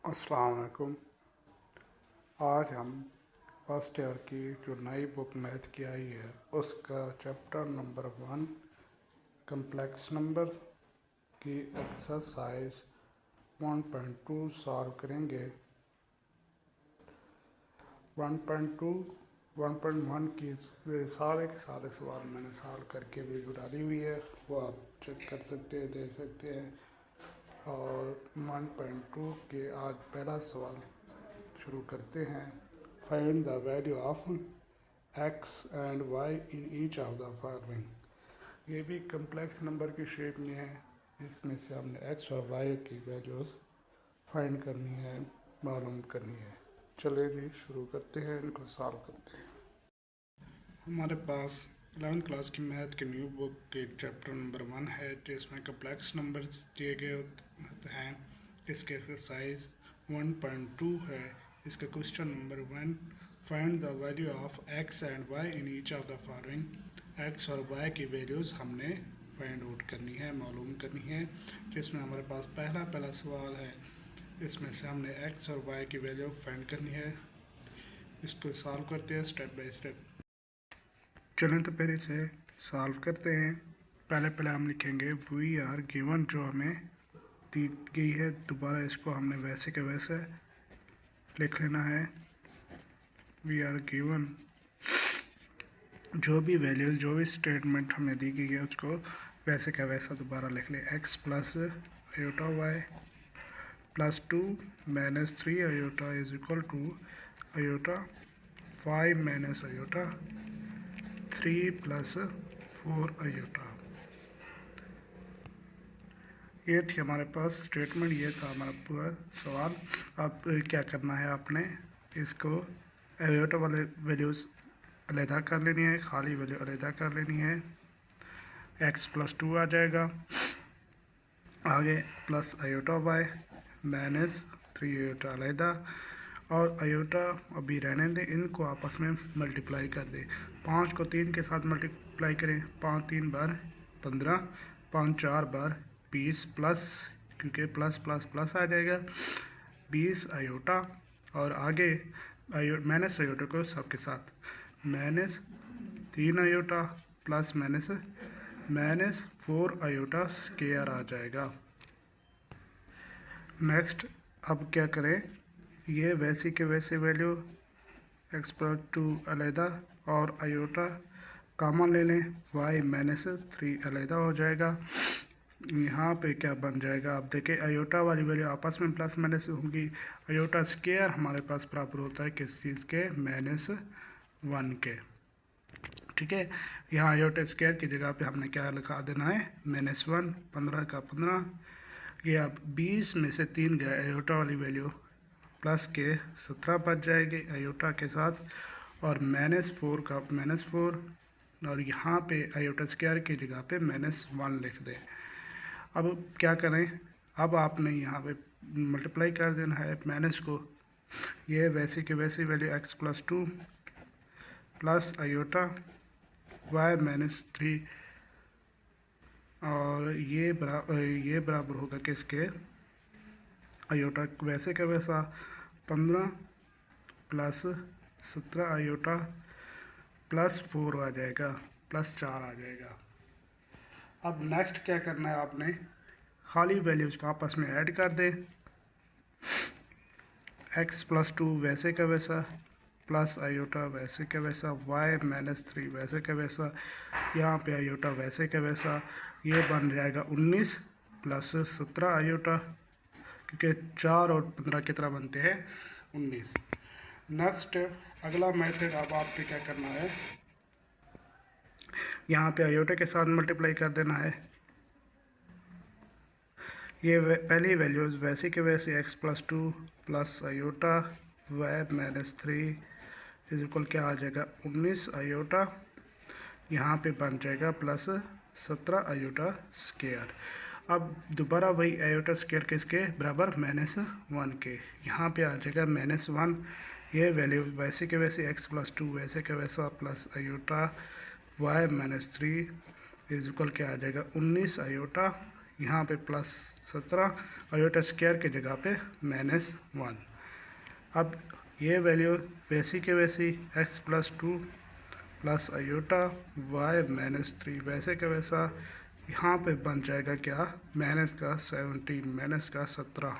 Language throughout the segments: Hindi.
अस्सलाम वालेकुम। आज हम फर्स्ट ईयर की जो नई बुक मैथ की आई है उसका चैप्टर नंबर 1 कम्प्लेक्स नंबर की एक्सरसाइज 1.2 सॉल्व करेंगे। 1.2 1.1 की सारे के सारे सवाल मैंने सॉल्व करके वीडियो डाली हुई है, वो आप चेक कर सकते हैं, देख सकते हैं। और 1.2 के आज पहला सवाल शुरू करते हैं। Find the value of X and Y in each of the following. ये भी कम्प्लेक्स नंबर की शेप में है। इसमें से हमने एक्स और वाई की वैल्यूज़ फाइंड करनी है, मालूम करनी है। चलिए जी शुरू करते हैं, इनको सॉल्व करते हैं। हमारे पास 11th क्लास की मैथ के न्यू बुक के चैप्टर नंबर 1 है, जिसमें कम्प्लेक्स नंबर्स दिए गए होते हैं। इसके एक्सरसाइज 1.2 है। इसका question number 1, find the value of X and Y in each of the following. X और वाई की वैल्यूज़ हमने फाइंड आउट करनी है, मालूम करनी है। जिसमें हमारे पास पहला सवाल है, इसमें से हमने एक्स और वाई की वैल्यू फाइंड करनी है। इसको सॉल्व करते हैं स्टेप बाय स्टेप। चलें तो पहले से सॉल्व करते हैं। पहले हम लिखेंगे वी आर गिवन, जो हमें दी गई है। दोबारा इसको हमने वैसे के वैसे लिख लेना है। वी आर गिवन, जो भी वैल्यू, जो भी स्टेटमेंट हमें दी गई है उसको वैसे का वैसा दोबारा लिख लें। X plus iota Y plus 2 minus 3 iota is equal to iota 5 minus iota 3 plus 4 iota. ये थी हमारे पास स्टेटमेंट, ये था हमारा पूरा सवाल। अब क्या करना है, आपने इसको आयोटा वाले वैल्यूज़ अलहदा कर लेनी है, खाली वैल्यू अलहदा कर लेनी है। एक्स प्लस 2 आ जाएगा, आगे plus iota Y minus 3 iota अलहदा, और आयोटा अभी रहने दें, इनको आपस में मल्टीप्लाई कर दें। 5 को 3 के साथ मल्टीप्लाई करें, 5 3 बार 15, 5 4 बार 20 प्लस, क्योंकि प्लस प्लस प्लस आ जाएगा 20 आयोटा, और आगे माइनस आयोटा को सबके साथ minus 3 iota plus minus 4 iota square आ जाएगा। नेक्स्ट अब क्या करें, ये वैसे के वैसे वैल्यू एक्स प्लस 2 अलहदा और आयोटा कॉमन ले लें, वाई माइनस 3 अलहदा हो जाएगा। यहाँ पे क्या बन जाएगा, आप देखें आयोटा वाली वैल्यू आपस में प्लस माइनस होंगी। आयोटा स्क्वायर हमारे पास बराबर होता है किस चीज़ के, -1 के। ठीक है, यहाँ आयोटा स्क्वायर की जगह पे हमने क्या लिखा देना है, -1। 15 का 15, ये अब 20 में से 3 गए, आयोटा वाली वैल्यू प्लस के 17 बच जाएगी आयोटा के साथ, और -4 का -4, और यहाँ पे आयोटा स्क्वायर की जगह पे -1 लिख दें। अब क्या करें, अब आपने यहाँ पे मल्टीप्लाई कर देना है माइनस को। ये वैसे के वैसे value X plus 2 plus iota Y minus 3, और ये बराबर होगा किसके, आयोटा वैसे का वैसा 15 प्लस 17 आयोटा प्लस 4 आ जाएगा, प्लस 4 आ जाएगा। अब नेक्स्ट क्या करना है, आपने खाली वैल्यूज को आपस में ऐड कर दें। एक्स प्लस 2 वैसे का वैसा प्लस आयोटा वैसे का वैसा, वाई माइनस 3 वैसे का वैसा, यहाँ पे आयोटा वैसे का वैसा, ये बन जाएगा 19 प्लस 17 आयोटा, क्योंकि 4 और 15 कितना बनते हैं, 19। नेक्स्ट अगला मेथड, अब आपको क्या करना है, यहाँ पे आयोटा के साथ मल्टीप्लाई कर देना है। ये पहली वैल्यूज़ वैसे के वैसे X plus 2 plus iota Y minus 3 is equal क्या आ जाएगा, 19 आयोटा, यहाँ पे बन जाएगा प्लस 17 आयोटा स्क्वायर। अब दोबारा वही आयोटा स्क्वायर किसके बराबर, -1 के, यहाँ पे आ जाएगा -1। ये वैल्यू वैसे के वैसे एक्स प्लस 2 वैसे के वैसा plus iota Y minus 3 is equal क्या आ जाएगा, 19 आयोटा, यहाँ पे +17, आयोटा स्क्वायर की जगह पे -1। अब ये वैल्यू वैसी के वैसी x+2 प्लस आयोटा y-3 वैसे का वैसा यहाँ पे बन जाएगा क्या, -17।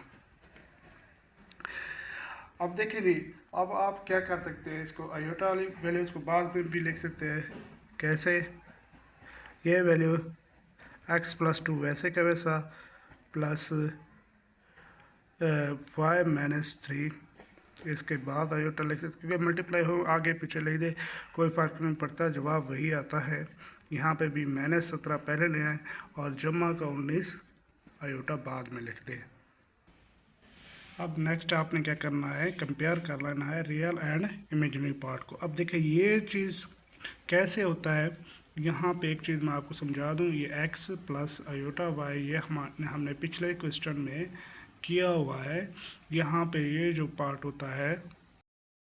अब देखिए भी, अब आप क्या कर सकते हैं, इसको आयोटा वाली वैल्यूज़ को बाद में भी लिख सकते हैं। कैसे, ये वैल्यू x+2 वैसे का वैसा प्लस y-3, इसके बाद आयोटा लिख सकते, क्योंकि मल्टीप्लाई हो आगे पीछे लिख दे कोई फ़र्क नहीं पड़ता, जवाब वही आता है। यहाँ पे भी -17 पहले ले आए और जमा का 19 आयोटा बाद में लिख दे। अब नेक्स्ट आपने क्या करना है, कंपेयर कर लेना है रियल एंड इमेजिनरी पार्ट को। अब देखिए ये चीज़ कैसे होता है, यहाँ पे एक चीज़ मैं आपको समझा दूँ, ये x प्लस आयोटा y ये हमने पिछले क्वेश्चन में किया हुआ है। यहाँ पे ये जो पार्ट होता है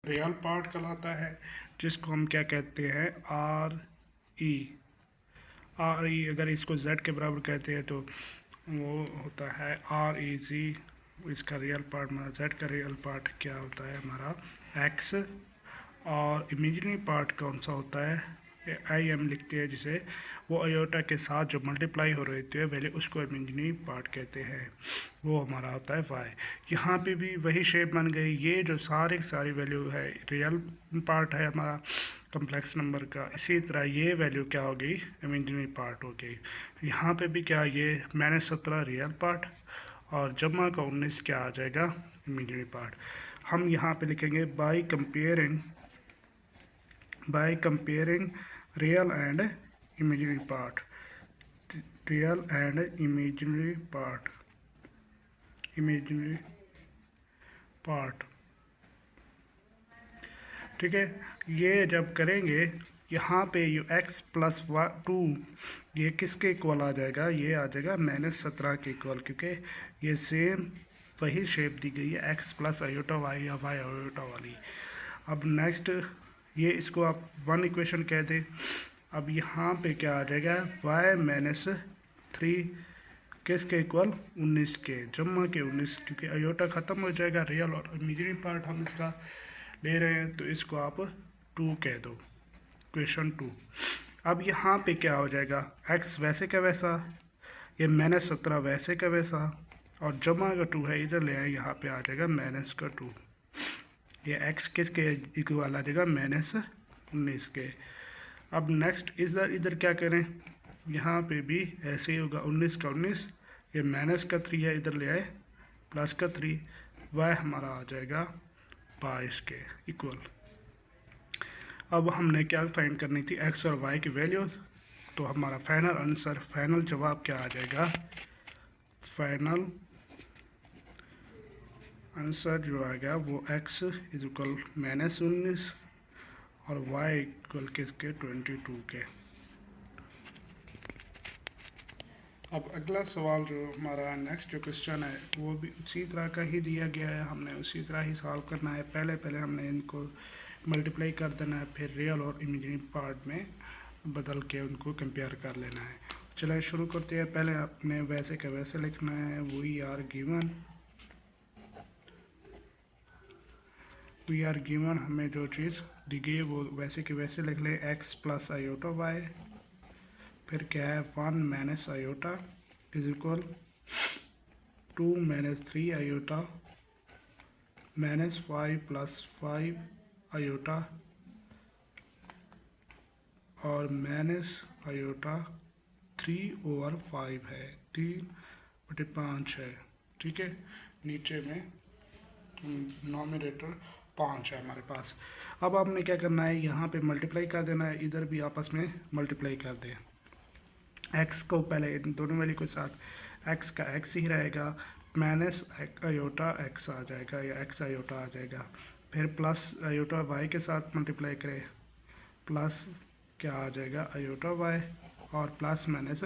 रियल पार्ट कहलाता है, जिसको हम क्या कहते हैं, RE। अगर इसको z के बराबर कहते हैं तो वो होता है REZ। इसका रियल पार्ट हमारा z का रियल पार्ट क्या होता है हमारा x, और इमेजिनरी पार्ट कौन सा होता है, IM लिखते हैं जिसे, वो आयोटा के साथ जो मल्टीप्लाई हो रही है वैल्यू, उसको इमेजिनरी पार्ट कहते हैं, वो हमारा होता है y। यहाँ पे भी वही शेप बन गई, ये जो सारी वैल्यू है रियल पार्ट है हमारा कम्प्लेक्स नंबर का, इसी तरह ये वैल्यू क्या हो गई, इमेजिनरी पार्ट हो गई। यहाँ पे भी क्या, ये -17 रियल पार्ट और जमा का 19 क्या आ जाएगा, इमेजिनरी पार्ट। हम यहाँ पे लिखेंगे by comparing real and imaginary part, imaginary part, ठीक है। ये जब करेंगे यहाँ पे ये x+2 ये किसके इक्वल आ जाएगा, ये आ जाएगा -17 के इक्वल, क्योंकि ये सेम वही शेप दी गई है x प्लस आयोटा y या y आयोटा वाली। अब नेक्स्ट ये इसको आप 1 इक्वेशन कह दें। अब यहाँ पे क्या आ जाएगा, y-3 किसके इक्वल, 19 के, जमा के 19, क्योंकि आयोटा ख़त्म हो जाएगा, रियल और इमेजिनरी पार्ट हम इसका ले रहे हैं, तो इसको आप 2 कह दो, क्वेश्चन 2। अब यहाँ पे क्या हो जाएगा, x वैसे का वैसा, ये -17 वैसे का वैसा, और जमा का 2 है, इधर ले आए, यहाँ पे आ जाएगा -2। ये x किसके इक्वल आ जाएगा, -19 के। अब नेक्स्ट इधर क्या करें, यहाँ पे भी ऐसे ही होगा, 19 का 19, ये -3 है, इधर ले आए +3, y हमारा आ जाएगा 22 के इक्वल। अब हमने क्या फाइंड करनी थी, x और y की वैल्यूज, तो हमारा फाइनल आंसर, फाइनल जवाब क्या आ जाएगा, फाइनल आंसर जो आ गया वो x इक्वल -19 और y इक्वल किसके, 22 के। अब अगला सवाल जो हमारा नेक्स्ट जो क्वेश्चन है वो भी उसी तरह का ही दिया गया है, हमने उसी तरह ही सॉल्व करना है। पहले हमने इनको मल्टीप्लाई कर देना है, फिर रियल और इमेजिनरी पार्ट में बदल के उनको कंपेयर कर लेना है। चलिए शुरू करते हैं। पहले आपने वैसे का वैसे लिखना है, वी आर गिवन हमें जो चीज़ दी गई है वो वैसे के वैसे लिख लें, x प्लस आयोटा y, फिर क्या है 1 - iota is equal 2 - 3 iota -5 + 5 iota और आयोटा 3/5 है, 3/5 है, ठीक है। नीचे में नॉमिनेटर 5 है हमारे पास। अब आपने क्या करना है, यहाँ पे मल्टीप्लाई कर देना है, इधर भी आपस में मल्टीप्लाई कर दें। x को पहले इन दोनों वैल्यू के साथ x का x ही रहेगा, आयोटा x आ जाएगा या x आयोटा आ जाएगा, फिर प्लस आयोटा y के साथ मल्टीप्लाई करें, प्लस क्या आ जाएगा आयोटा y, और plus minus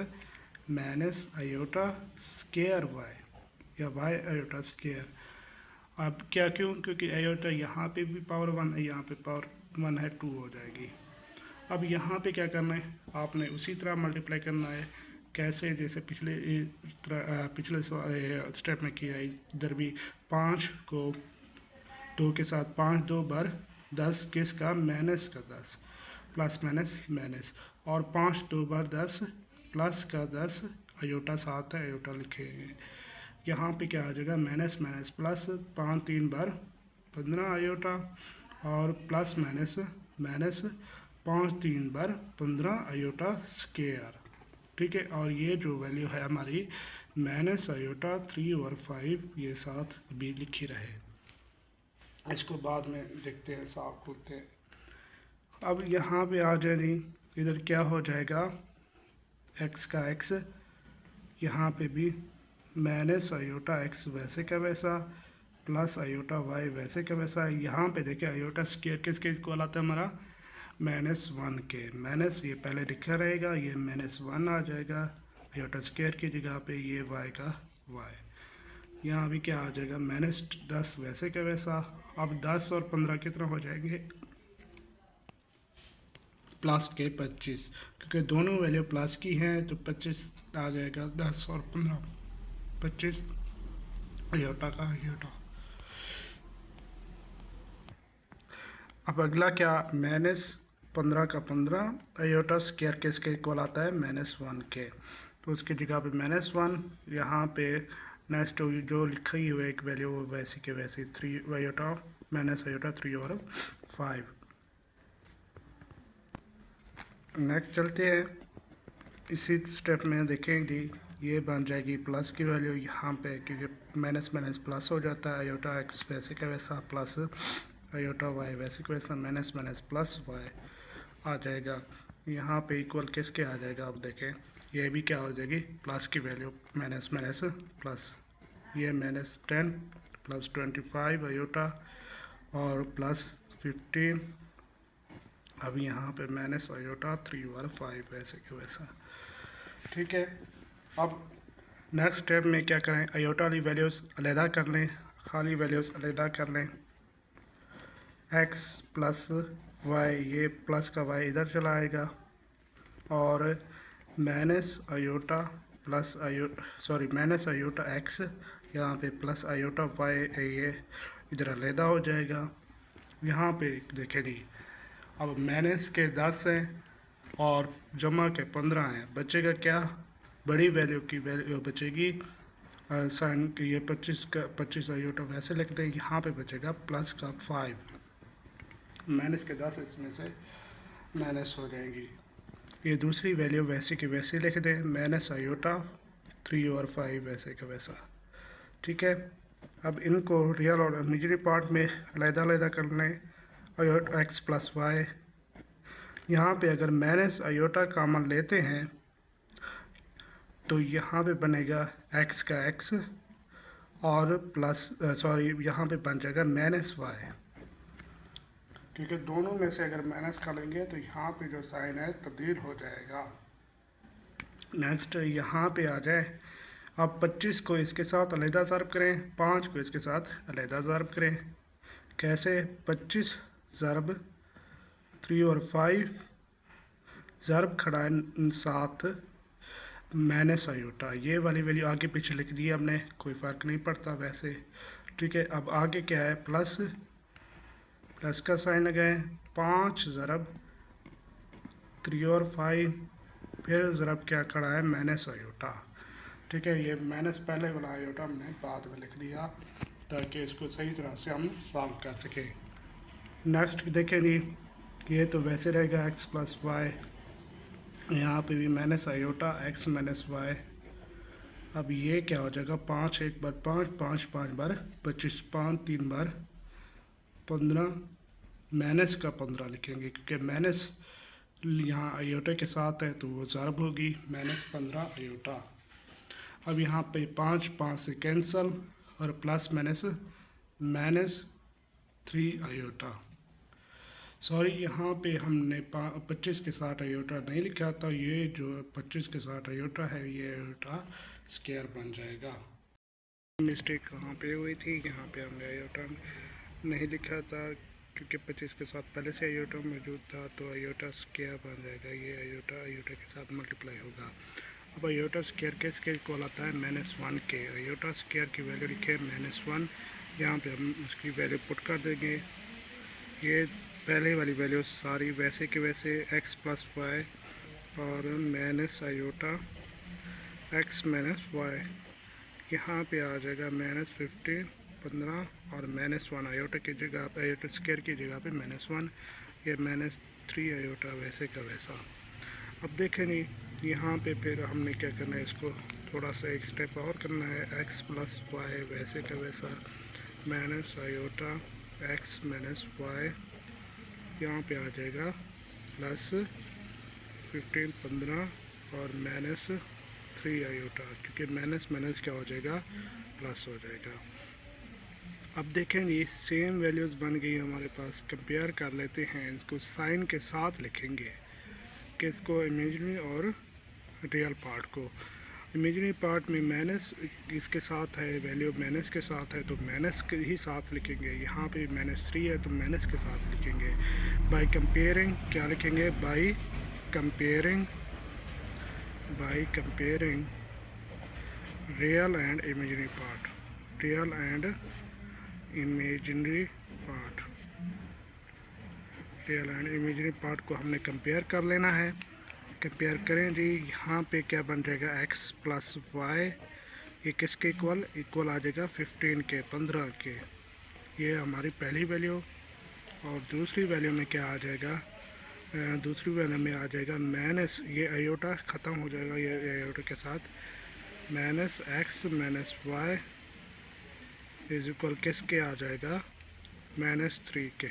iota square y या y आयोटा स्क्वायर। अब क्या, क्योंकि आयोटा यहाँ पे भी पावर 1 है, यहाँ पे पावर 1 है, 2 हो जाएगी। अब यहाँ पे क्या करना है, आपने उसी तरह मल्टीप्लाई करना है, कैसे, जैसे पिछले स्टेप में किया, इधर भी 5 को 2 के साथ 5 2 बार 10 किसका माइनस का 10 प्लस माइनस माइनस, और 5 2 बार 10 प्लस का 10 अयोटा साथ है, अयोटा लिखेंगे। यहाँ पे क्या आ जाएगा माइनस माइनस प्लस, 5 3 बार 15 अयोटा, और प्लस माइनस माइनस 5 3 बार 15 अयोटा स्केयर। ठीक है, और ये जो वैल्यू है हमारी माइनस अयोटा 3 और 5 ये साथ भी लिखी रहे। इसको बाद में देखते हैं, साफ करते हैं। अब यहाँ पे आ जाए, इधर क्या हो जाएगा, x का x, यहाँ पे भी माइनस अयोटा x वैसे का वैसा प्लस अयोटा y वैसे का वैसा। यहाँ पे देखिए अयोटा स्क्वायर किसके इक्वल आता है हमारा, -1 के। माइनस ये पहले लिखा रहेगा, ये -1 आ जाएगा अयोटा स्क्वायर की जगह पे, ये y का y। यहाँ भी क्या आ जाएगा -10 वैसे का वैसा। अब 10 और 15 कितना हो जाएंगे, प्लस के 25, क्योंकि दोनों वैल्यू प्लस की हैं तो 25 आ जाएगा। 10 और 15 25 अयोटा का अयोटा। अब अगला क्या, -15 का 15 अयोटा स्क्वायर किसके इक्वल आता है, -1 के। तो उसकी जगह पे -1, यहाँ पे नेक्स्ट जो लिखी हुई है एक वैल्यू वो वैसे के वैसे 3 अयोटा माइनस अयोटा 3 और 5। नेक्स्ट चलते हैं, इसी स्टेप में देखेंगे ये बन जाएगी प्लस की वैल्यू यहाँ पे, क्योंकि माइनस माइनस प्लस हो जाता है। अयोटा एक्स वैसे का वैसा प्लस अयोटा वाई वैसे का वैसा, माइनस माइनस प्लस वाई आ जाएगा। यहाँ पे इक्वल किसके आ जाएगा, अब देखें ये भी क्या हो जाएगी, प्लस की वैल्यू माइनस माइनस प्लस, ये -10 प्लस 25 अयोटा और प्लस 15। अब यहाँ पे माइनस अयोटा 3 और 5 वैसे के वैसा। ठीक है, अब नेक्स्ट स्टेप में क्या करें, अयोटा वाली वैल्यूज़ अलहदा कर लें, खाली वैल्यूज़ अलहदा कर लें। x प्लस वाई, ये प्लस का y इधर चला आएगा, और minus iota plus minus iota x, यहाँ पे प्लस अयोटा y ये इधर अलहदा हो जाएगा। यहाँ पे देखेंगे अब माइनस के 10 हैं और जमा के 15 हैं, बचेगा क्या, बड़ी वैल्यू की वैल्यू बचेगी साइन की, ये 25 अयोटा वैसे लिखते हैं। यहाँ पे बचेगा प्लस का 5, माइनस के 10 इसमें से माइनस हो जाएंगी। ये दूसरी वैल्यू वैसे की वैसे लिख दें, माइनस अयोटा 3 और 5 वैसे का वैसा। ठीक है, अब इनको रियल और इमेजिनरी पार्ट में अलग-अलग कर लें। अयोटा एक्स प्लस वाई, यहाँ पे अगर माइनस अयोटा कॉमन लेते हैं तो यहाँ पे बनेगा एक्स का एक्स और प्लस यहाँ पे बन जाएगा माइनस वाई, क्योंकि दोनों में से अगर माइनस कर लेंगे तो यहाँ पे जो साइन है तब्दील हो जाएगा। नेक्स्ट यहाँ पे आ जाए, अब 25 को इसके साथ अलहदा ज़रब करें, 5 को इसके साथ अलहदा ज़रब करें। कैसे, 25 ज़रब 3 और 5 ज़रब खड़ा है साथ माइनस अयोटा, ये वाली वैल्यू आगे पीछे लिख दी हमने, कोई फ़र्क नहीं पड़ता वैसे। ठीक है, अब आगे क्या है, प्लस का साइन लगाए, 5 ज़रब 3 और 5, फिर ज़रब क्या खड़ा है माइनस अयोटा। ठीक है, ये माइनस पहले वाला अयोटा हमने बाद में लिख दिया ताकि इसको सही तरह से हम सॉल्व कर सकें। नेक्स्ट देखेंगे, ये तो वैसे रहेगा एक्स प्लस वाई, यहाँ पे भी minus iota X minus Y. अब ये क्या हो जाएगा, 5 एक बार 5 5 5 बार 25, 5 3 बार 15, माइनस का 15 लिखेंगे क्योंकि माइनस यहाँ अयोटा के साथ है तो वो ज़रब होगी, -15 अयोटा। अब यहाँ पे 5 5 से कैंसल और प्लस -3 अयोटा। सॉरी, यहाँ पे हमने 25 के साथ अयोटा नहीं लिखा था, ये जो 25 के साथ अयोटा है ये अयोटा स्क्वायर बन जाएगा। मिस्टेक कहाँ पे हुई थी, यहाँ पे हमने अयोटा नहीं लिखा था क्योंकि 25 के साथ पहले से अयोटा मौजूद था, तो अयोटा स्क्वायर बन जाएगा, ये अयोटा के साथ मल्टीप्लाई होगा। अब आयोटा स्क्वायर किसके इक्वल आता है -1 के। आयोटा स्क्वायर की वैल्यू लिखे -1, यहाँ पे हम उसकी वैल्यू पुट कर देंगे। ये पहले वाली वैल्यू सारी वैसे के वैसे x + y और माइनस आयोटा x - y, यहाँ पे आ जाएगा -15 15 और -1 आयोटा की जगह पे, आयोटा स्क्वायर की जगह पे -1, ये -3 आयोटा वैसे का वैसा। अब देखें जी, यहाँ पे फिर हमने क्या करना है, इसको थोड़ा सा एक स्टेप और करना है। x + y वैसे का वैसा माइनस आयोटा x - y, यहाँ पे आ जाएगा +15 15 और -3 आयोटा, क्योंकि माइनस माइनस क्या हो जाएगा, प्लस हो जाएगा। अब देखें ये सेम वैल्यूज़ बन गई हमारे पास। कंपेयर कर लेते हैं, इसको साइन के साथ लिखेंगे, किसको, इमेजिनरी और रियल पार्ट को। इमेजिनरी पार्ट में माइनस इसके साथ है, वैल्यू माइनस के साथ है तो माइनस के ही साथ लिखेंगे। यहाँ पे -3 है तो माइनस के साथ लिखेंगे। बाय कंपेयरिंग क्या लिखेंगे, by comparing real and imaginary part, real and imaginary part, real and imaginary part को हमने कंपेयर कर लेना है। कंपेयर करें जी, यहाँ पे क्या बन जाएगा, x + y, ये किसके इक्वल आ जाएगा 15 के, 15 के। ये हमारी पहली वैल्यू। और दूसरी वैल्यू में क्या आ जाएगा, दूसरी वैल्यू में आ जाएगा माइनस, ये आयोटा ख़त्म हो जाएगा ये आयोटा के साथ, -x - y इज इक्वल किसके आ जाएगा, -3 के।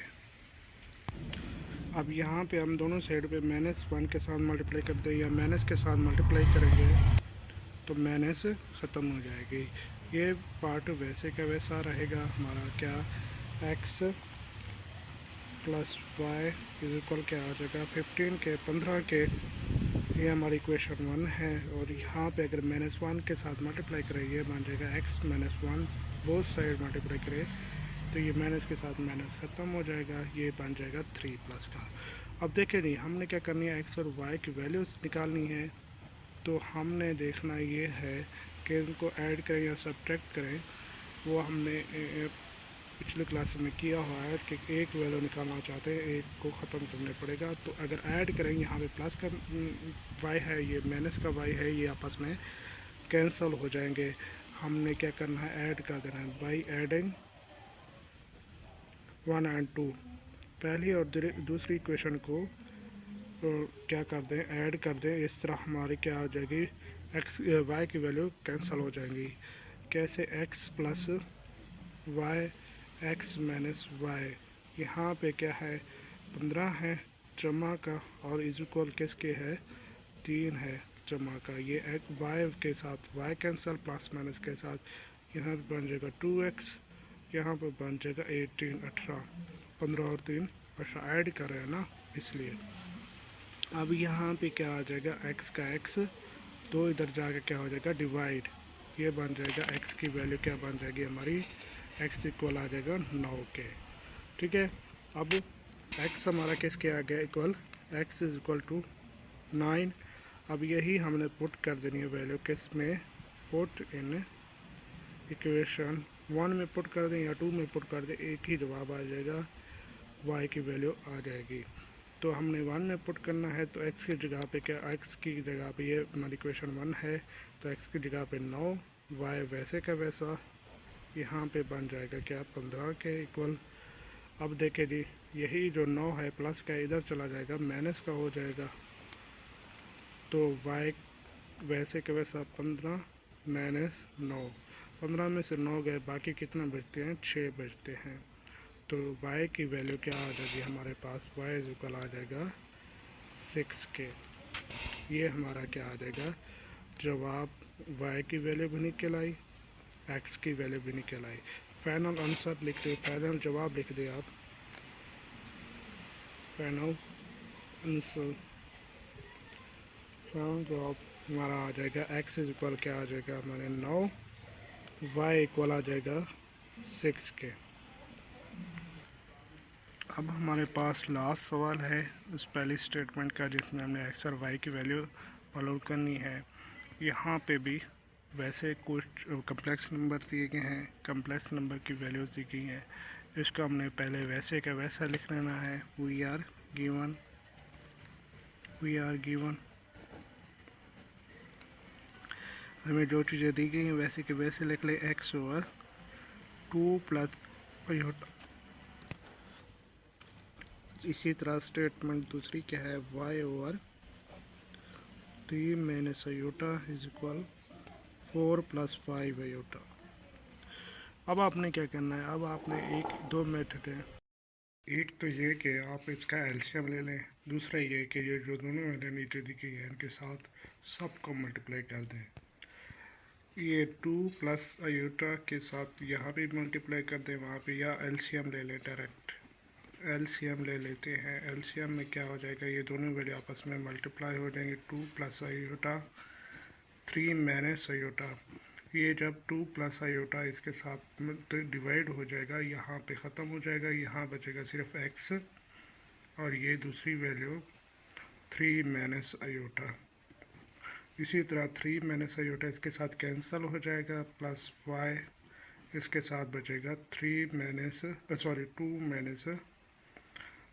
अब यहाँ पे हम दोनों साइड पे -1 के साथ मल्टीप्लाई कर दें या माइनस के साथ मल्टीप्लाई करेंगे तो माइनस ख़त्म हो जाएगी। ये पार्ट वैसे का वैसा रहेगा हमारा, क्या, x + y इज इक्वल क्या आ जाएगा 15 के, 15 के। ये हमारी इक्वेशन 1 है। और यहाँ पे अगर -1 के साथ मल्टीप्लाई करें, ये बन जाएगा x - 1, बोथ साइड मल्टीप्लाई करें तो ये माइनस के साथ माइनस ख़त्म हो जाएगा, ये बन जाएगा 3+ का। अब देखें नहीं, हमने क्या करनी है, x और y की वैल्यूज़ निकालनी है। तो हमने देखना ये है कि इनको ऐड करें या सब्ट्रैक्ट करें। वो हमने पिछले क्लास में किया हुआ है कि एक वैल्यू निकालना चाहते हैं, एक को ख़त्म करना पड़ेगा। तो अगर ऐड करें, यहाँ पे प्लस का y है, ये माइनस का y है, ये आपस में कैंसिल हो जाएंगे। हमने क्या करना है, ऐड कर देना है बाई एडिंग 1 और 2। पहली और दूसरी इक्वेशन को क्या कर दें, ऐड कर दें। इस तरह हमारी क्या आ जाएगी, y की वैल्यू कैंसिल हो जाएंगी। कैसे, x + y, x - y, यहाँ पे क्या है 15 है जमा का, और इज इक्वल किसके है, 3 है जमा का। ये y के साथ y कैंसिल, प्लस माइनस के साथ यहाँ पे बन जाएगा 2x, यहाँ पर बन जाएगा 18 18, 15 और 3 18 ऐड कर रहे हैं ना, इसलिए। अब यहाँ पे क्या आ जाएगा, x का x, तो इधर जाके क्या हो जाएगा, डिवाइड, ये बन जाएगा x की वैल्यू क्या बन जाएगी हमारी, x इक्वल आ जाएगा 9 के। ठीक है। अब x हमारा किसके आ गया equal, x is equal to 9। अब यही हमने पुट कर देनी है वैल्यू किस में, पुट इन इक्वेशन 1 में पुट कर दें या 2 में पुट कर दें, एक ही जवाब आ जाएगा, y की वैल्यू आ जाएगी। तो हमने 1 में पुट करना है तो x की जगह पे क्या, x की जगह पे, ये हमारी इक्वेशन 1 है तो x की जगह पे 9, y वैसे का वैसा यहाँ पे बन जाएगा क्या, 15 के इक्वल। अब देखें जी, यही जो 9 है प्लस का इधर चला जाएगा, माइनस का हो जाएगा, तो y वैसे का वैसा 15 - 9, 15 में से 9 गए, बाकी कितना बचते हैं, 6 बचते हैं। तो y की वैल्यू क्या आ जाएगी हमारे पास, y इज इक्वल आ जाएगा 6 के। ये हमारा क्या आ जाएगा जवाब, y की वैल्यू भी निकल आई, x की वैल्यू भी निकल आई। फाइनल आंसर लिख दे, फाइनल जवाब लिख दे आप, फाइनल आंसर, फाइनल जवाब हमारा आ जाएगा x इज इक्वल क्या आ जाएगा हमारे 9, y इक्वल आ जाएगा 6 के। अब हमारे पास लास्ट सवाल है उस पहली स्टेटमेंट का, जिसमें हमने x और y की वैल्यू फाइंड करनी है। यहाँ पे भी वैसे कुछ कम्प्लेक्स नंबर दिए गए हैं, कम्प्लेक्स नंबर की वैल्यूज़ दी गई हैं। इसको हमने पहले वैसे का वैसा लिख लेना है। वी आर गिवन हमें जो चीज़ें दी गई हैं वैसे के वैसे लिख ले। X over 2 plus iota. इसी तरह स्टेटमेंट दूसरी क्या है, Y over 3 minus iota is equal 4 plus 5 iota. अब आपने क्या करना है, अब आपने दो मेथड है। एक तो ये कि आप इसका एलसीएम ले लें, दूसरा ये कि ये जो दोनों वैल्यू नीचे दी गई है इनके साथ सबको मल्टीप्लाई कर दें। ये 2 प्लस आयोटा के साथ यहाँ भी मल्टीप्लाई कर दें वहाँ पे, या एलसीएम ले लें, डायरेक्ट एलसीएम ले लेते हैं। एलसीएम में क्या हो जाएगा, ये दोनों वैल्यू आपस में मल्टीप्लाई हो जाएंगे। 2 प्लस आयोटा 3 माइनस आयोटा, ये जब 2 प्लस आयोटा इसके साथ डिवाइड हो जाएगा, यहाँ पे ख़त्म हो जाएगा, यहाँ बचेगा सिर्फ एक्स और ये दूसरी वैल्यू 3 माइनस आयोटा। इसी तरह 3 माइनस आयोटा इसके साथ कैंसिल हो जाएगा, प्लस वाई इसके साथ बचेगा 2 माइनस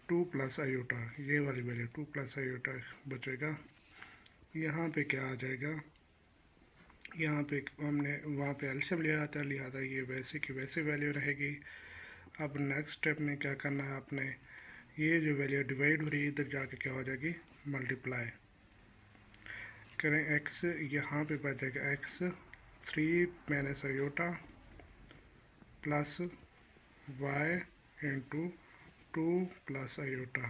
2 प्लस आयोटा, ये वाली वैल्यू 2 प्लस आयोटा बचेगा। यहाँ पे क्या आ जाएगा, यहाँ पे हमने वहाँ पे एलसीएम लिया था, ये वैसे की वैसे वैल्यू रहेगी। अब नेक्स्ट स्टेप में क्या करना है आपने, ये जो वैल्यू डिवाइड हो रही है इधर जाके क्या हो जाएगी, मल्टीप्लाई करें। एक्स यहाँ पे बच जाएगा X 3 minus iota plus Y into 2 plus iota.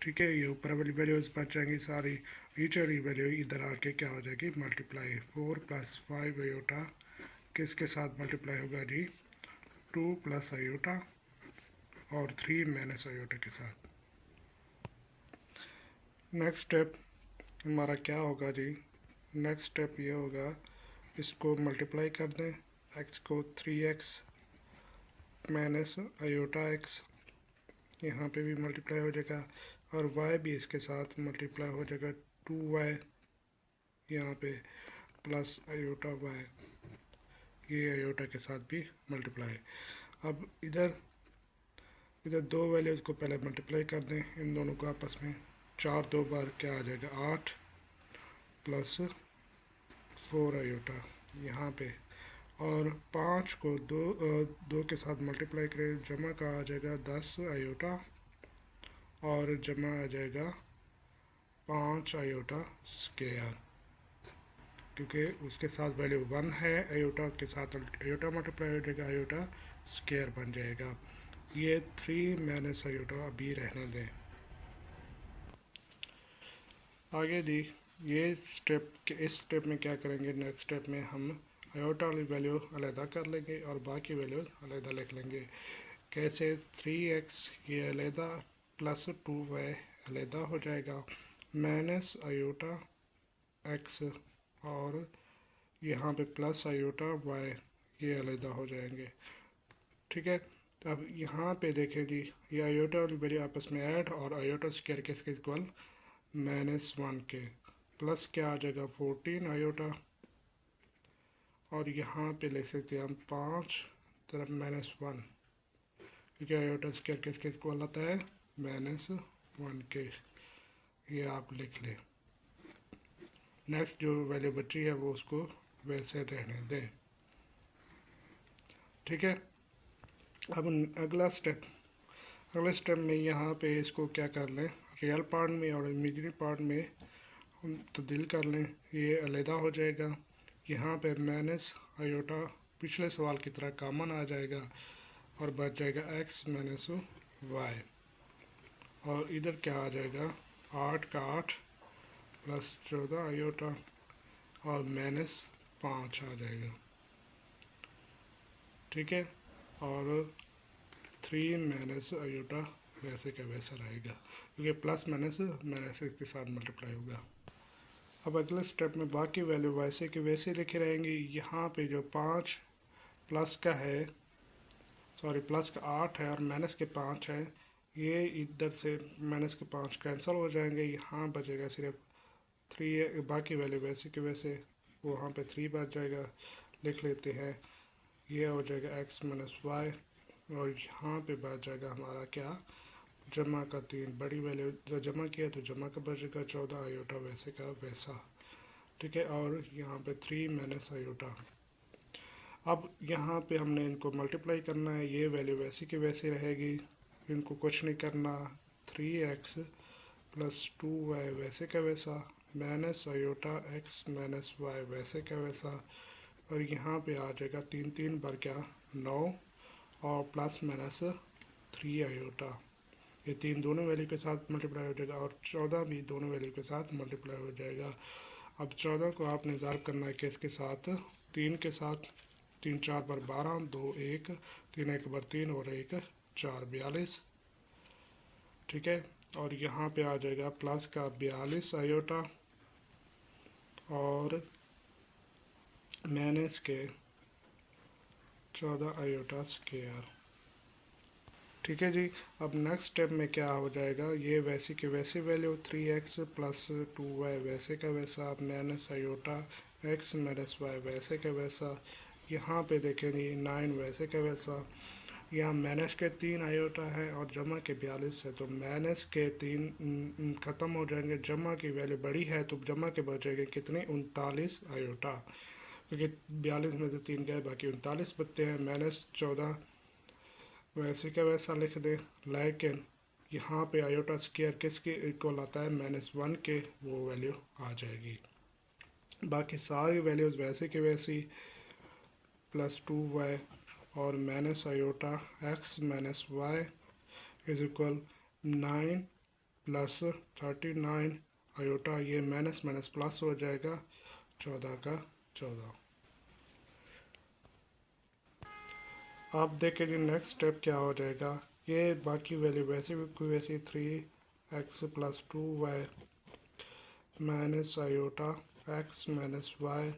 ठीक है, ये ऊपर वाली वैल्यूज बच जाएंगी सारी, नीचे वाली वैल्यू इधर आके क्या हो जाएगी, मल्टीप्लाई। 4 प्लस 5 आयोटा किसके साथ मल्टीप्लाई होगा जी, 2 प्लस आयोटा और 3 माइनस आयोटा के साथ। नेक्स्ट स्टेप हमारा क्या होगा जी, नेक्स्ट स्टेप ये होगा, इसको मल्टीप्लाई कर दें, एक्स को 3x माइनस आयोटा एक्स, यहाँ पे भी मल्टीप्लाई हो जाएगा, और y भी इसके साथ मल्टीप्लाई हो जाएगा 2y, यहाँ पे प्लस आयोटा y, ये आयोटा के साथ भी मल्टीप्लाई। अब इधर दो वैल्यूज़ को पहले मल्टीप्लाई कर दें, इन दोनों को आपस में। 4 2 बार क्या आ जाएगा, 8 प्लस 4 आयोटा यहाँ पे, और 5 को दो के साथ मल्टीप्लाई करें, जमा का आ जाएगा 10 आयोटा और जमा आ जाएगा 5 आयोटा स्क्वायर, क्योंकि उसके साथ वैल्यू 1 है, आयोटा के साथ आयोटा मल्टीप्लाई हो जाएगा, आयोटा स्क्वायर बन जाएगा। ये 3 माइनस आयोटा अभी रहने दें। आगे दी ये स्टेप के, इस स्टेप में क्या करेंगे, नेक्स्ट स्टेप में हम आयोटा वाली वैल्यू अलहदा कर लेंगे और बाकी वैल्यूज अलहदा लिख लेंगे। कैसे, 3x ये अलहदा प्लस 2y अलहदा हो जाएगा, माइनस आयोटा x और यहाँ पे प्लस आयोटा y ये अलहदा हो जाएंगे। ठीक है, अब यहाँ पे देखें जी, ये आयोटा वाली वैल्यू आपस में ऐड और आयोटा स्क्वायर किसके इक्वल, -1 के, प्लस क्या आ जाएगा 14 आयोटा, और यहाँ पे लिख सकते हैं हम 5 तरफ -1, क्योंकि आयोटा स्क्वायर किसके इक्वल आता है, -1 के, ये आप लिख लें। नेक्स्ट जो वैल्यू बची है वो उसको वैसे रहने दें। ठीक है, अब अगला स्टेप में यहाँ पे इसको क्या कर लें, रियल पार्ट में और इमेजिनरी पार्ट में तब्दील कर लें, ये अलहदा हो जाएगा। यहाँ पे माइनस आयोटा पिछले सवाल की तरह कॉमन आ जाएगा और बच जाएगा x माइनस वाई, और इधर क्या आ जाएगा, 8 का 8 प्लस 14 आयोटा और -5 आ जाएगा। ठीक है, और 3 माइनस आयोटा वैसे का वैसा रहेगा, क्योंकि प्लस माइनस इसके साथ मल्टीप्लाई होगा। अब अगले स्टेप में बाकी वैल्यू वैसे के वैसे लिखे रहेंगे। यहाँ पे जो 5 प्लस का है, प्लस का 8 है और माइनस के 5 है, ये इधर से माइनस के 5 कैंसिल हो जाएंगे, यहाँ बचेगा सिर्फ 3 बाकी वैल्यू वैसे के वैसे वहाँ पे 3 बच जाएगा, लिख लेते हैं। ये हो जाएगा x माइनस वाई, और यहाँ पे बच जाएगा हमारा क्या, जमा का 3, बड़ी वैल्यू जो जमा किया तो जमा का बचेगा 14 आयोटा वैसे का वैसा, ठीक है। और यहाँ पे 3 माइनस आयोटा। अब यहाँ पे हमने इनको मल्टीप्लाई करना है, ये वैल्यू वैसी की वैसी रहेगी, इनको कुछ नहीं करना। 3x प्लस 2y वैसे का वैसा, minus iota x minus Y वैसे का वैसा, और यहाँ पे आ जाएगा 3 बार क्या 9, और प्लस माइनस 3 आयोटा, ये 3 दोनों वैल्यू के साथ मल्टीप्लाई हो जाएगा, और 14 भी दोनों वैल्यू के साथ मल्टीप्लाई हो जाएगा। अब 14 को आपने ज़ार करना है किसके साथ, 3 के साथ। 3 4 बार 12, 2 1, 3 1 बार 3 और 1 4, 42, ठीक है। और यहाँ पे आ जाएगा प्लस का 42 आयोटा और माइनस के 14 आयोटा स्क्वायर, ठीक है जी। अब नेक्स्ट स्टेप में क्या हो जाएगा, ये वैसे की वैसी वैल्यू 3x प्लस 2y वैसे का वैसा, minus iota x minus Y वैसे का वैसा, यहाँ पे देखें जी 9 वैसे का वैसा, यहाँ माइनस के 3 आयोटा है और जमा के 42 है, तो माइनस के 3 ख़त्म हो जाएंगे, जमा की वैल्यू बड़ी है तो जमा के बचेंगे कितने 39 आयोटा, क्योंकि 42 में से 3 गए बाकी 39 बचते हैं। माइनस 14 वैसे का वैसा लिख दें, लेकिन यहाँ पे आयोटा स्क्वायर किसके इक्वल आता है, -1 के, वो वैल्यू आ जाएगी। बाकी सारी वैल्यूज़ वैसे के वैसी, प्लस 2y और minus iota x minus Y is equal 9 plus 39 iota, ये माइनस माइनस प्लस हो जाएगा 14 का 14। आप देखें जी नेक्स्ट स्टेप क्या हो जाएगा, ये बाकी वैल्यू वैसे भी वैसे 3x plus 2y minus iota x minus Y,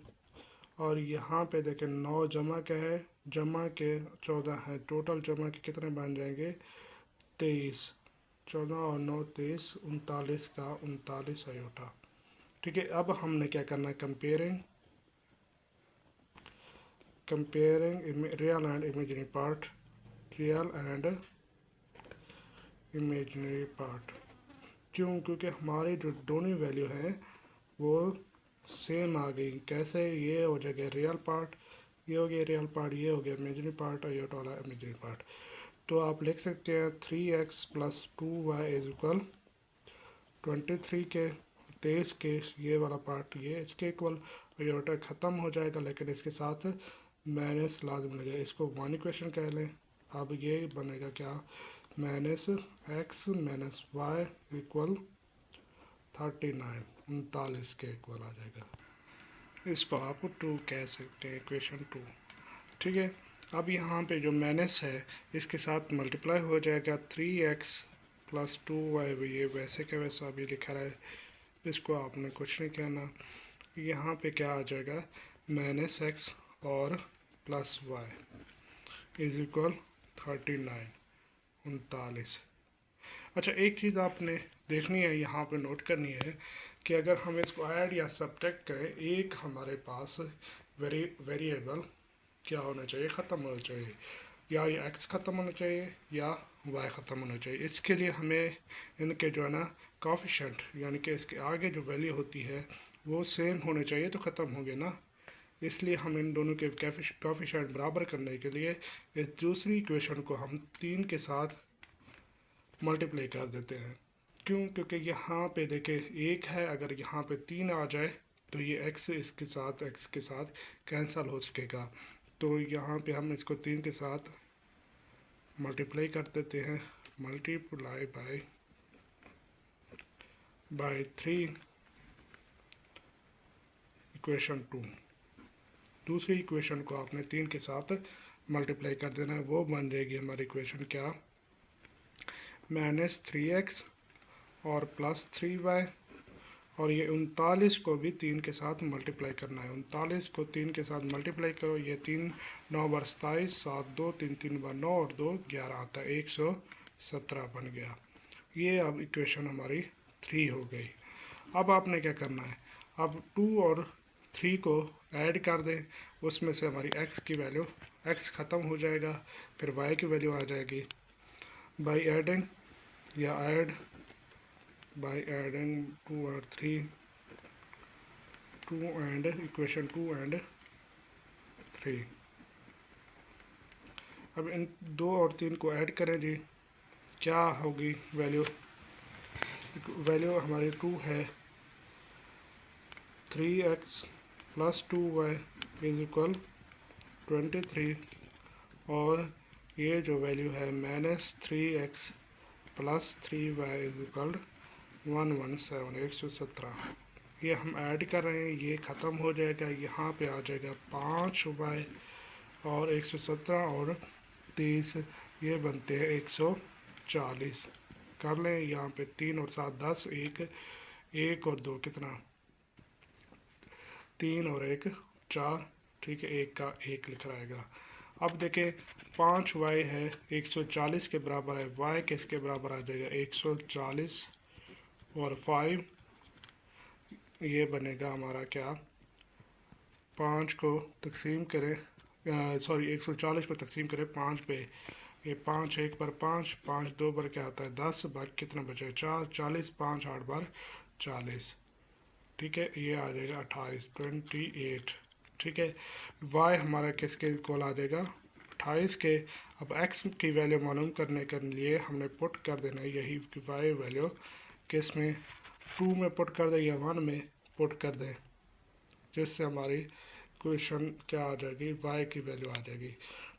और यहाँ पे देखें 9 जमा क्या है, जमा के 14 है, टोटल जमा के कितने बन जाएंगे 23, 14 और 9 23, 39 का 39 आयोटा, ठीक है। अब हमने क्या करना है, comparing real and imaginary part, real and imaginary part, क्यों, क्योंकि हमारी जो दोनों वैल्यू हैं वो सेम आ गई। कैसे, ये हो जाएगा रियल पार्ट, ये हो गया रियल पार्ट, ये हो गया इमेजिनरी पार्ट, और ये वाला इमेजिनरी पार्ट। तो आप लिख सकते हैं 3x plus 2y is equal 23 के 23 के, ये वाला पार्ट ये इसके इक्वल, आयोटा ख़त्म हो जाएगा लेकिन इसके साथ माइनस लाजम लगेगा, इसको 1 इक्वेशन कह लें। अब ये बनेगा क्या, minus x minus Y equal 39, 39 के इक्वल आ जाएगा, इसको आप 2 कह सकते हैं, इक्वेशन 2, ठीक है। अब यहाँ पे जो माइनस है इसके साथ मल्टीप्लाई हो जाएगा 3x प्लस 2y, ये वैसे का वैसा अभी लिखा है, इसको आपने कुछ नहीं कहना। यहाँ पे क्या आ जाएगा, माइनस x और प्लस y इज इक्वल 39, 39। अच्छा, एक चीज़ आपने देखनी है, यहाँ पे नोट करनी है कि अगर हम इसको ऐड या सब्ट्रैक्ट करें, एक हमारे पास वेरिएबल क्या होना चाहिए, ख़त्म होना चाहिए, या ये x ख़त्म होना चाहिए या y ख़त्म होना चाहिए। इसके लिए हमें इनके जो है ना कोफिशिएंट, यानी कि इसके आगे जो वैल्यू होती है वो सेम होने चाहिए तो ख़त्म हो गया ना, इसलिए हम इन दोनों के कोफिशिएंट बराबर करने के लिए इस दूसरी इक्वेशन को हम 3 के साथ मल्टीप्लाई कर देते हैं। क्यों, क्योंकि यहाँ पे देखें 1 है, अगर यहाँ पे 3 आ जाए तो ये x के साथ कैंसिल हो सकेगा, तो यहाँ पे हम इसको 3 के साथ मल्टीप्लाई कर देते हैं, मल्टीप्लाई बाय 3 इक्वेशन 2। दूसरी इक्वेशन को आपने 3 के साथ मल्टीप्लाई कर देना है, वो बन जाएगी हमारी इक्वेशन क्या, -3x और प्लस 3y, और ये 39 को भी 3 के साथ मल्टीप्लाई करना है, 39 को 3 के साथ मल्टीप्लाई करो, ये 3 9 बार 27, 7 2 3 3 बार 9 और 2 11 आता है, 117 बन गया। ये अब इक्वेशन हमारी 3 हो गई। अब आपने क्या करना है, अब 2 और 3 को ऐड कर दें, उसमें से हमारी x की वैल्यू x ख़त्म हो जाएगा, फिर y की वैल्यू आ जाएगी बाई एडिंग या ऐड बाई एडिंग 2 और 3 2 एंड इक्वेशन 2 एंड 3। अब इन 2 और 3 को ऐड करें जी, क्या होगी वैल्यू? वैल्यू हमारी 2 है 3x plus 2y is equal 23, और ये जो वैल्यू है -3x plus 3y is equal 117। ये हम ऐड कर रहे हैं, ये ख़त्म हो जाएगा, यहाँ पे आ जाएगा 5y और 117 और 30, ये बनते हैं 140। कर लें, यहाँ पे 3 और 7 10, 1 और 2 कितना, 3 और 1 4, ठीक है, 1 का 1 लिख रहेगा। अब देखें 5y है 140 के बराबर है, y किसके बराबर आ जाएगा 140 और 5, ये बनेगा हमारा क्या, 5 को तकसीम करें, सॉरी 140 को तकसीम करें 5 पे, ये 5 1 पर 5, 5 2 पर क्या आता है 10, बाकी कितना बचेगा 4, 40, 5 8 बार 40, ठीक है, ये आ जाएगा 28 28, ठीक है। y हमारा किसके इक्वल आ जाएगा 28 के। अब x की वैल्यू मालूम करने के लिए हमने पुट कर देना है यही y वैल्यू किस में, 2 में पुट कर दें या 1 में पुट कर दें, जिससे हमारी क्वेश्चन क्या आ जाएगी, y की वैल्यू आ जाएगी।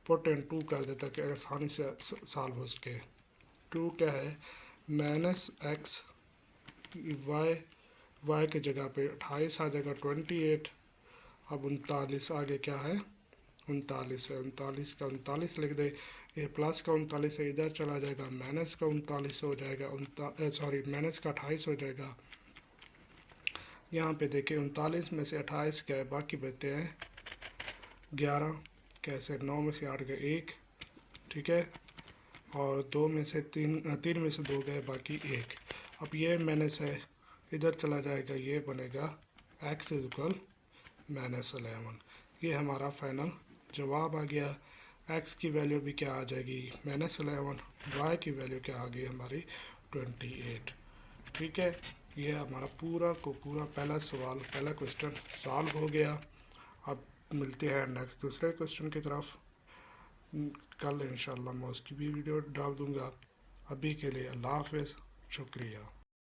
पुट एंड 2 कर दे ताकि आसानी से सॉल्व हो सके। 2 क्या है -x, y की जगह पे 28 आ जाएगा 28, अब 39 आगे क्या है 39 है, 39 का 39 लिख दे, ये प्लस का 39 है, इधर चला जाएगा माइनस का 39 हो जाएगा, सॉरी माइनस का 28 हो जाएगा। यहाँ पे देखिए 39 में से 28 क्या है, बाकी बचते हैं 11, कैसे 9 में से 8 गए 1, ठीक है, और 2 में से 3 में से 2 गए बाकी 1। अब ये माइनस है, इधर चला जाएगा, ये बनेगा x इज इक्वल -11। ये हमारा फाइनल जवाब आ गया। x की वैल्यू भी क्या आ जाएगी -11, y की वैल्यू क्या आ गई हमारी 28, ठीक है। ये हमारा पूरा पहला सवाल, पहला क्वेश्चन सॉल्व हो गया। अब मिलते हैं नेक्स्ट दूसरे क्वेश्चन की तरफ, कल इंशाल्लाह मैं उसकी भी वीडियो डाल दूँगा। अभी के लिए अल्लाह हाफ़िज़, शुक्रिया।